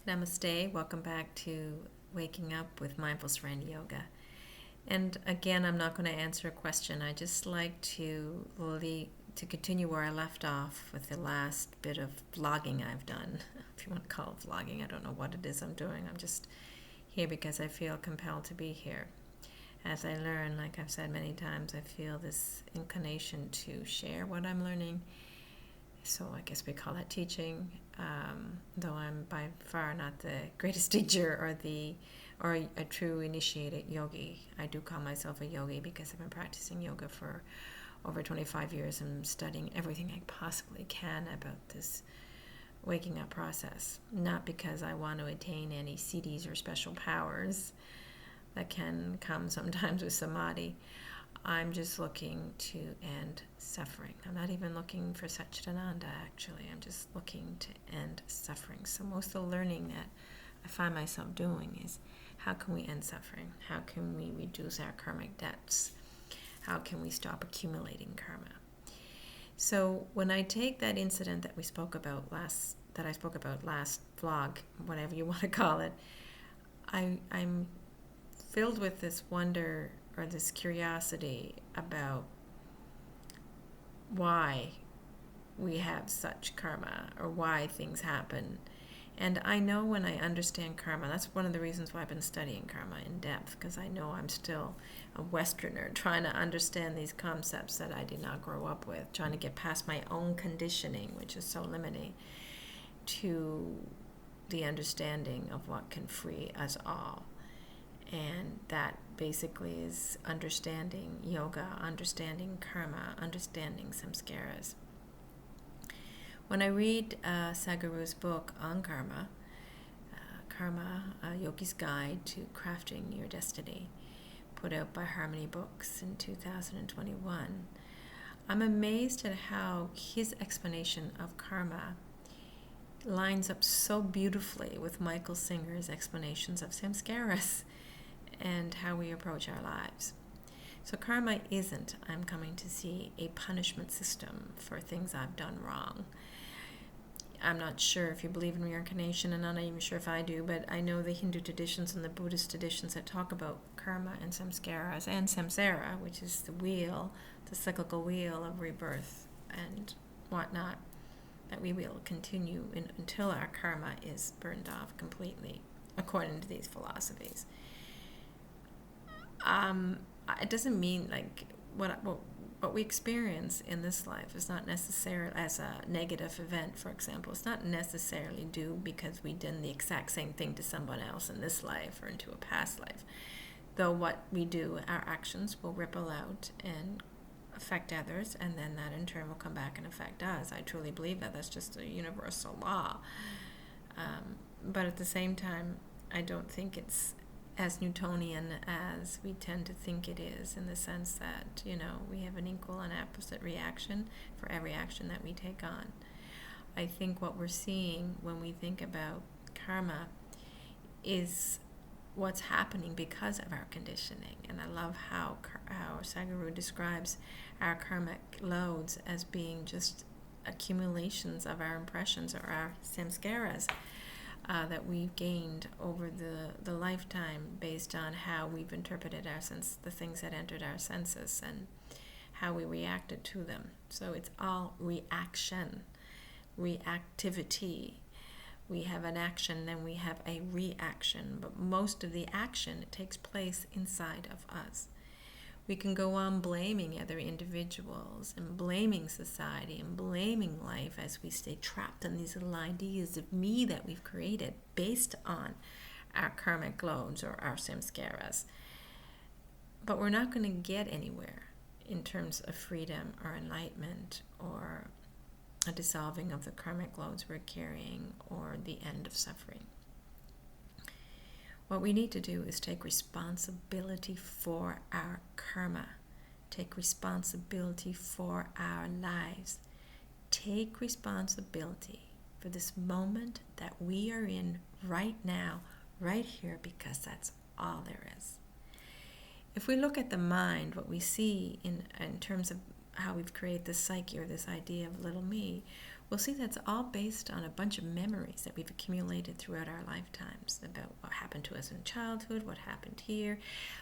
Namaste. Welcome back to Waking Up with Mindful Surrender Yoga. And again, I'm not going to answer a question. I just like to continue where I left off with the last bit of vlogging I've done. If you want to call it vlogging, I don't know what it is I'm doing. I'm just here because I feel compelled to be here. As I learn, like I've said many times, I feel this inclination to share what I'm learning. So I guess we call that teaching, though I'm by far not the greatest teacher or a true initiated yogi. I do call myself a yogi because I've been practicing yoga for over 25 years and studying everything I possibly can about this waking up process. Not because I want to attain any siddhis or special powers that can come sometimes with samadhi. I'm just looking to end suffering. I'm not even looking for Satchidananda, actually. I'm just looking to end suffering. So most of the learning that I find myself doing is how can we end suffering? How can we reduce our karmic debts? How can we stop accumulating karma? So when I take that incident that I spoke about last vlog, whatever you want to call it, I'm filled with this wonder or this curiosity about why we have such karma or why things happen. And I know when I understand karma, that's one of the reasons why I've been studying karma in depth, because I know I'm still a Westerner trying to understand these concepts that I did not grow up with, trying to get past my own conditioning, which is so limiting, to the understanding of what can free us all. And that basically is understanding yoga, understanding karma, understanding samskaras. When I read Sadhguru's book on karma, A Yogi's Guide to Crafting Your Destiny, put out by Harmony Books in 2021, I'm amazed at how his explanation of karma lines up so beautifully with Michael Singer's explanations of samskaras and how we approach our lives. So karma isn't, I'm coming to see, a punishment system for things I've done wrong. I'm not sure if you believe in reincarnation, and I'm not even sure if I do, but I know the Hindu traditions and the Buddhist traditions that talk about karma and samskaras and samsara, which is the wheel, the cyclical wheel of rebirth and whatnot, that we will continue until our karma is burned off completely, according to these philosophies. It doesn't mean like what we experience in this life is not necessarily as a negative event, for example. It's not necessarily due because we did the exact same thing to someone else in this life or into a past life. Though what we do, our actions will ripple out and affect others, and then that in turn will come back and affect us. I truly believe that. That's just a universal law. But at the same time, I don't think it's as Newtonian as we tend to think it is, in the sense that, we have an equal and opposite reaction for every action that we take on. I think what we're seeing when we think about karma is what's happening because of our conditioning. And I love how Sadhguru describes our karmic loads as being just accumulations of our impressions or our samskaras that we've gained over the lifetime based on how we've interpreted the things that entered our senses and how we reacted to them. So it's all reaction, reactivity. We have an action, then we have a reaction, but most of the action takes place inside of us. We can go on blaming other individuals and blaming society and blaming life as we stay trapped in these little ideas of me that we've created based on our karmic loads or our samskaras. But we're not going to get anywhere in terms of freedom or enlightenment or a dissolving of the karmic loads we're carrying or the end of suffering. What we need to do is take responsibility for our karma. Take responsibility for our lives. Take responsibility for this moment that we are in right now, right here, because that's all there is. If we look at the mind, what we see in terms of how we've created this psyche or this idea of little me, we'll see that's all based on a bunch of memories that we've accumulated throughout our lifetimes about what happened to us in childhood, what happened here,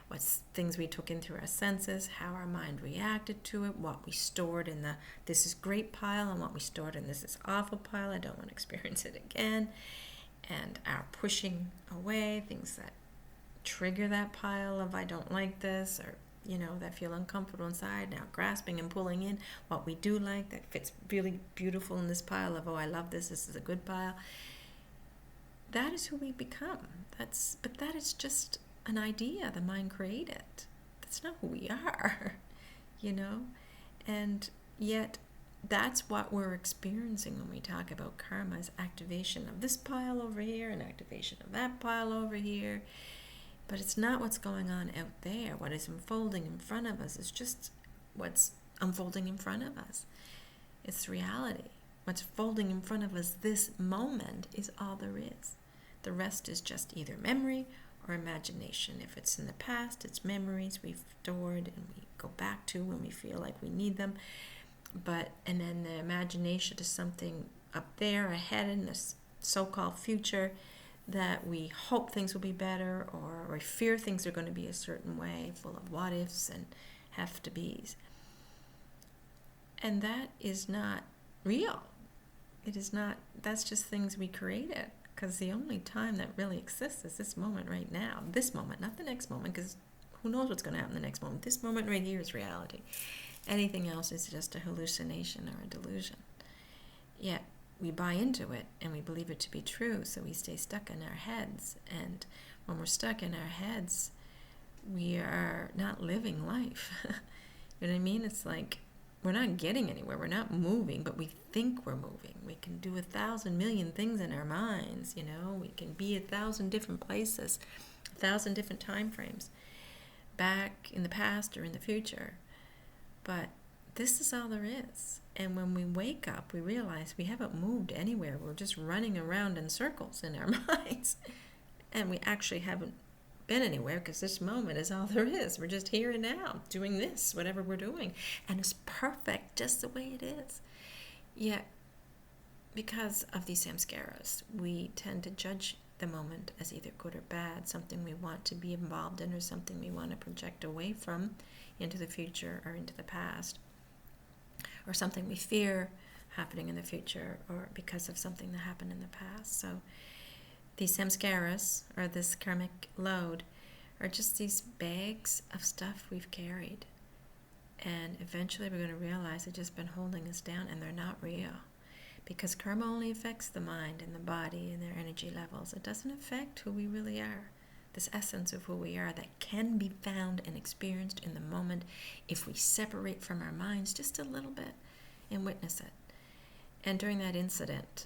what things we took in through our senses, how our mind reacted to it, what we stored in the this is great pile and what we stored in this is awful pile, I don't want to experience it again, and our pushing away, things that trigger that pile of I don't like this, or that feel uncomfortable inside, now grasping and pulling in what we do like that fits really beautiful in this pile of, oh, I love this is a good pile. That is who we become. But that is just an idea the mind created. That's not who we are, and yet that's what we're experiencing when we talk about karma, is activation of this pile over here and activation of that pile over here. But it's not what's going on out there. What is unfolding in front of us is just what's unfolding in front of us. It's reality. What's folding in front of us this moment is all there is. The rest is just either memory or imagination. If it's in the past, it's memories we've stored and we go back to when we feel like we need them. And then the imagination is something up there ahead in this so-called future, that we hope things will be better, or we fear things are going to be a certain way, full of what ifs and have to be's. And that is not real. It is not, that's just things we created, because the only time that really exists is this moment right now. This moment, not the next moment, because who knows what's going to happen the next moment. This moment right here is reality. Anything else is just a hallucination or a delusion. Yet we buy into it and we believe it to be true, so we stay stuck in our heads. And when we're stuck in our heads, we are not living life. You know what I mean? It's like we're not getting anywhere. We're not moving, but we think we're moving. We can do 1,000 million things in our minds, We can be 1,000 different places, 1,000 different time frames, back in the past or in the future. But this is all there is. And when we wake up, we realize we haven't moved anywhere. We're just running around in circles in our minds. And we actually haven't been anywhere, because this moment is all there is. We're just here and now doing this, whatever we're doing. And it's perfect just the way it is. Yet, because of these samskaras, we tend to judge the moment as either good or bad, something we want to be involved in or something we want to project away from into the future or into the past, or something we fear happening in the future, or because of something that happened in the past. So these samskaras, or this karmic load, are just these bags of stuff we've carried. And eventually we're going to realize they've just been holding us down, and they're not real. Because karma only affects the mind and the body and their energy levels. It doesn't affect who we really are. This essence of who we are that can be found and experienced in the moment if we separate from our minds just a little bit and witness it. And during that incident,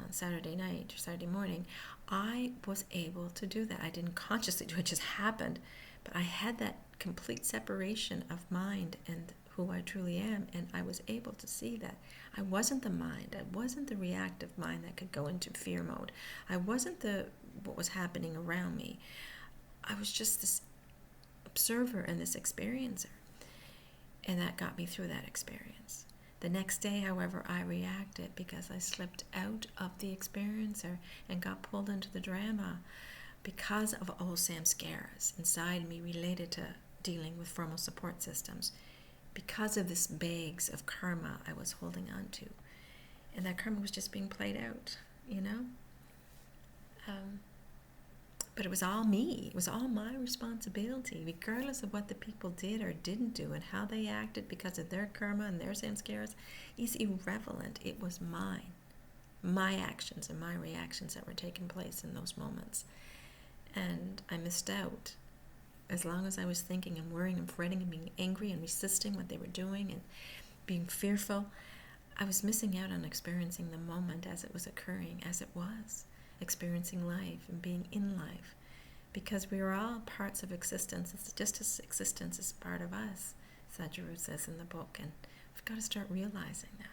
Saturday night or Saturday morning, I was able to do that. I didn't consciously do it, it just happened. But I had that complete separation of mind and who I truly am, and I was able to see that I wasn't the mind. I wasn't the reactive mind that could go into fear mode. I wasn't what was happening around me. I was just this observer and this experiencer, and that got me through that experience. The next day, however, I reacted because I slipped out of the experiencer and got pulled into the drama because of old samskaras inside me related to dealing with formal support systems, because of this bags of karma I was holding on to. And that karma was just being played out, But it was all me. It was all my responsibility, regardless of what the people did or didn't do and how they acted because of their karma and their samskaras is irrelevant. It was mine, my actions and my reactions that were taking place in those moments. And I missed out. As long as I was thinking and worrying and fretting and being angry and resisting what they were doing and being fearful, I was missing out on experiencing the moment as it was occurring, as it was, experiencing life and being in life. Because we are all parts of existence. It's just as existence is part of us, Sadhguru says in the book. And we've got to start realizing that.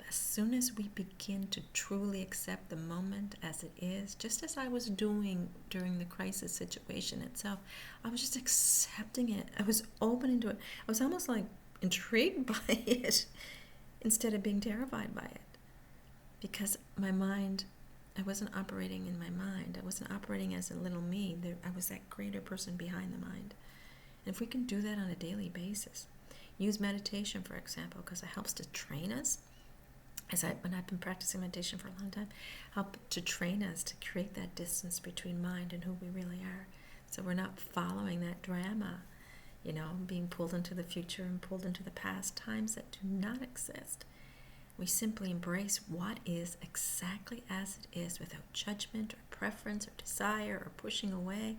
As soon as we begin to truly accept the moment as it is, just as I was doing during the crisis situation itself, I was just accepting it. I was opening to it. I was almost like intrigued by it. instead of being terrified by it. Because my mind, I wasn't operating in my mind. I wasn't operating as a little me. I was that greater person behind the mind. And if we can do that on a daily basis, use meditation, for example, because it helps to train us. When I've been practicing meditation for a long time, help to train us to create that distance between mind and who we really are. So we're not following that drama, being pulled into the future and pulled into the past, times that do not exist. We simply embrace what is exactly as it is without judgment or preference or desire or pushing away.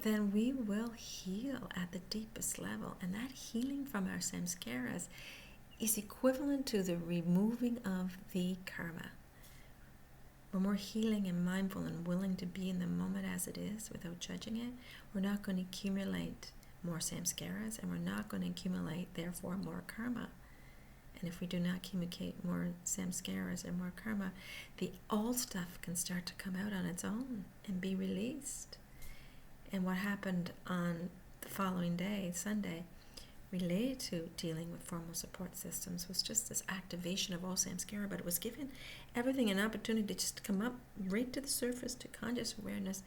Then we will heal at the deepest level. And that healing from our samskaras is equivalent to the removing of the karma. When we're healing and mindful and willing to be in the moment as it is without judging it, we're not going to accumulate more samskaras, and we're not going to accumulate, therefore, more karma. And if we do not accumulate more samskaras and more karma, the old stuff can start to come out on its own and be released. And what happened on the following day, Sunday, related to dealing with formal support systems was just this activation of all samskara, but it was giving everything an opportunity to just come up right to the surface, to conscious awareness,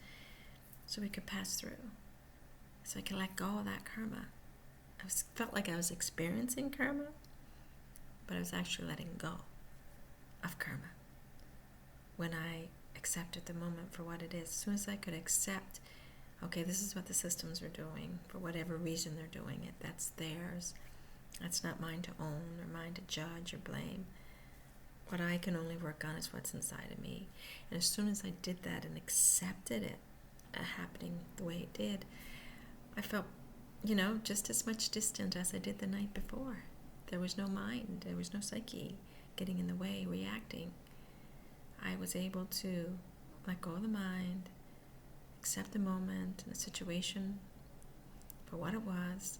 so we could pass through. So I could let go of that karma. Felt like I was experiencing karma, but I was actually letting go of karma when I accepted the moment for what it is. As soon as I could accept, okay, this is what the systems are doing, for whatever reason they're doing it, that's theirs. That's not mine to own or mine to judge or blame. What I can only work on is what's inside of me. And as soon as I did that and accepted it happening the way it did, I felt, just as much distant as I did the night before. There was no mind, there was no psyche getting in the way, reacting. I was able to let go of the mind, accept the moment and the situation for what it was,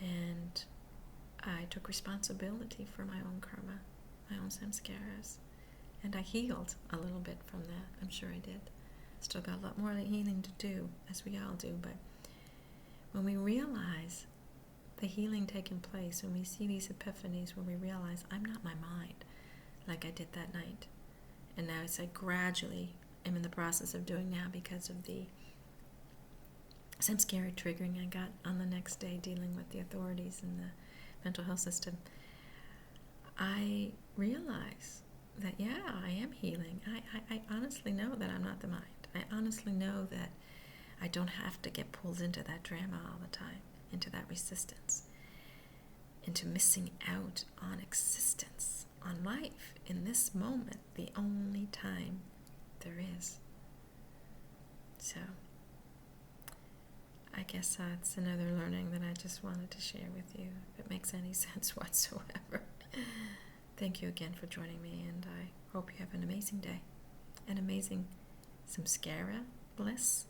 and I took responsibility for my own karma, my own samskaras, and I healed a little bit from that. I'm sure I did. Still got a lot more healing to do, as we all do, but when we realize the healing taking place, when we see these epiphanies, when we realize I'm not my mind like I did that night, and now as I gradually am in the process of doing now because of the samskara triggering I got on the next day dealing with the authorities and the mental health system, I realize that, I am healing. I honestly know that I'm not the mind. I honestly know that I don't have to get pulled into that drama all the time, into that resistance, into missing out on existence, on life, in this moment, the only time there is. So I guess that's another learning that I just wanted to share with you, if it makes any sense whatsoever. Thank you again for joining me, and I hope you have an amazing day, an amazing samskara bliss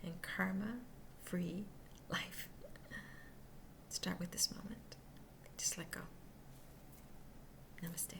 and karma free life. Start with this moment. Just let go. Namaste.